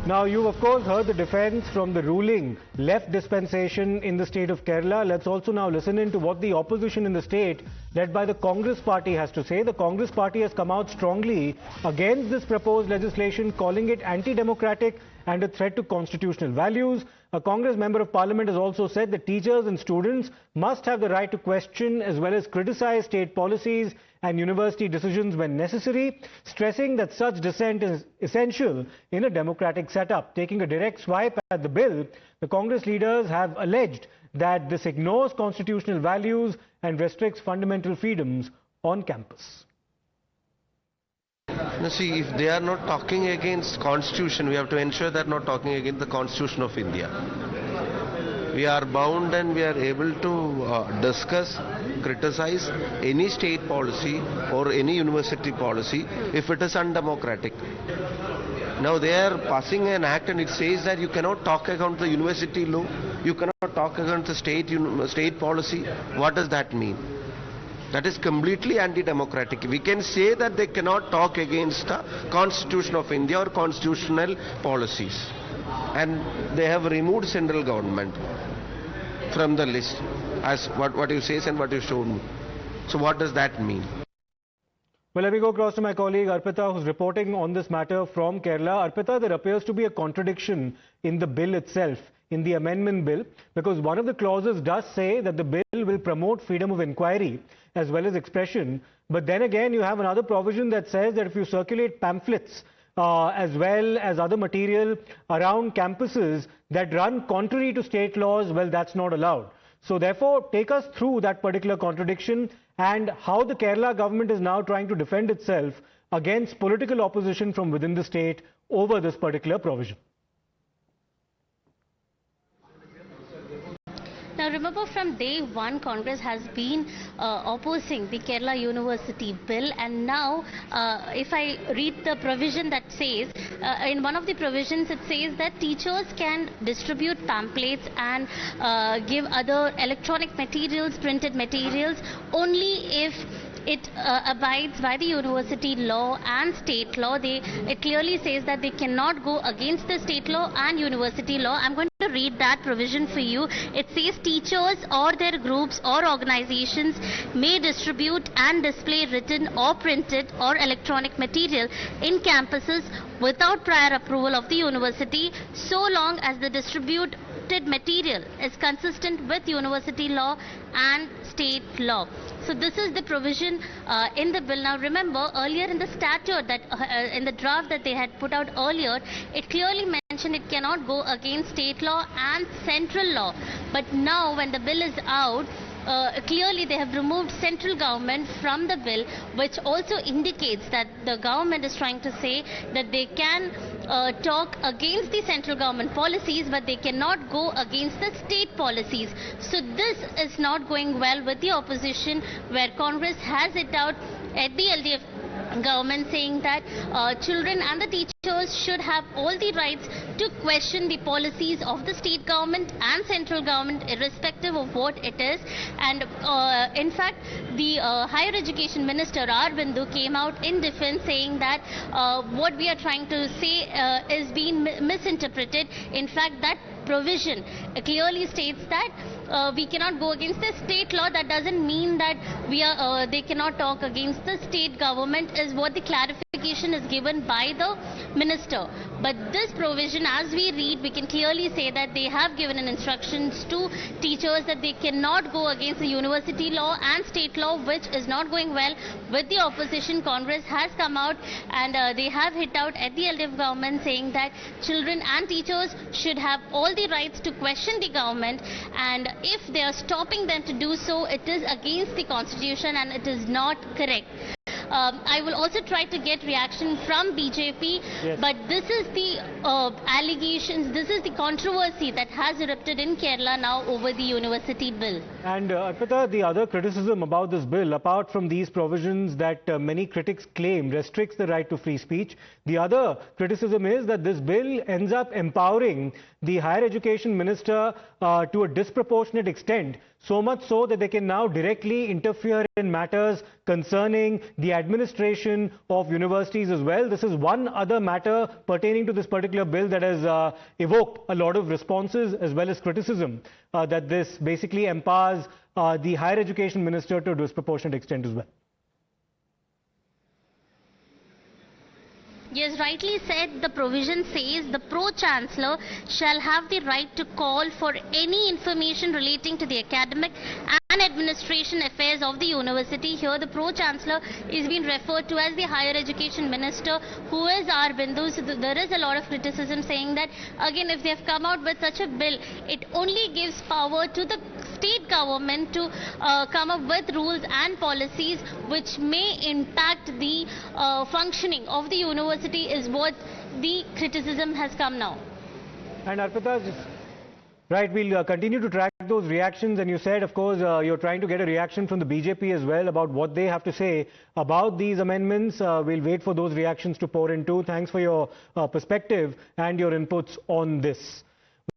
Now, you of course heard the defense from the ruling left dispensation in the state of Kerala. Let's also now listen in to what the opposition in the state, led by the Congress party, has to say. The Congress party has come out strongly against this proposed legislation, calling it anti-democratic and a threat to constitutional values. A Congress member of parliament has also said that teachers and students must have the right to question as well as criticize state policies and university decisions when necessary, stressing that such dissent is essential in a democratic setup. Taking a direct swipe at the bill, the Congress leaders have alleged that this ignores constitutional values and restricts fundamental freedoms on campus. Now see, if they are not talking against Constitution, we have to ensure they are not talking against the Constitution of India. We are bound and we are able to discuss, criticize any state policy or any university policy if it is undemocratic. Now they are passing an act and it says that you cannot talk against the university law, you cannot talk against the state policy. What does that mean? That is completely anti-democratic. We can say that they cannot talk against the Constitution of India or constitutional policies. And they have removed central government from the list, as what you say and what you showed me. So what does that mean? Well, let me go across to my colleague Arpita, who's reporting on this matter from Kerala. Arpita, there appears to be a contradiction in the bill itself, in the amendment bill, because one of the clauses does say that the bill will promote freedom of inquiry as well as expression. But then again, you have another provision that says that if you circulate pamphlets as well as other material around campuses that run contrary to state laws, well, that's not allowed. So therefore, take us through that particular contradiction and how the Kerala government is now trying to defend itself against political opposition from within the state over this particular provision. Now remember, from day one, Congress has been opposing the Kerala University bill, and now if I read the provision that says, in one of the provisions it says that teachers can distribute pamphlets and give other electronic materials, printed materials, only if it abides by the university law and state law. It clearly says that they cannot go against the state law and university law. I'm going to read that provision for you. It says teachers or their groups or organizations may distribute and display written or printed or electronic material in campuses without prior approval of the university, so long as the distributed material is consistent with university law and state law. So this is the provision in the bill. Now remember, earlier in the statute, that in the draft that they had put out earlier, it clearly mentioned it cannot go against state law and central law. But now when the bill is out, clearly they have removed central government from the bill, which also indicates that the government is trying to say that they can talk against the central government policies, but they cannot go against the state policies. So this is not going well with the opposition, where Congress has it out at the LDF government, saying that children and the teachers should have all the rights to question the policies of the state government and central government, irrespective of what it is. And in fact, the higher education minister R. Bindu came out in defense, saying that what we are trying to say is being misinterpreted. In fact, that provision clearly states that we cannot go against the state law. That doesn't mean that they cannot talk against the state government, is what the clarification is given by the minister. But this provision, as we read, we can clearly say that they have given an instructions to teachers that they cannot go against the university law and state law, which is not going well with the opposition. Congress has come out and they have hit out at the LDF government, saying that children and teachers should have all the rights to question the government, and if they are stopping them to do so, it is against the constitution and it is not correct. I will also try to get reaction from BJP, yes. But this is the allegations, this is the controversy that has erupted in Kerala now over the university bill. And Arpita, the other criticism about this bill, apart from these provisions that many critics claim restricts the right to free speech, the other criticism is that this bill ends up empowering the higher education minister to a disproportionate extent, so much so that they can now directly interfere in matters concerning the administration of universities as well. This is one other matter pertaining to this particular bill that has evoked a lot of responses as well as criticism, that this basically empowers the higher education minister to a disproportionate extent as well. Yes, rightly said. The provision says the Pro-Chancellor shall have the right to call for any information relating to the academic and administration affairs of the university. Here the Pro-Chancellor is being referred to as the Higher Education Minister, who is R. Bindu. So there is a lot of criticism saying that, again, if they have come out with such a bill, it only gives power to the state government to come up with rules and policies which may impact the functioning of the university, is what the criticism has come now. And Arpita, right, we'll continue to track those reactions. And you said, of course, you're trying to get a reaction from the BJP as well about what they have to say about these amendments. We'll wait for those reactions to pour into. Thanks for your perspective and your inputs on this.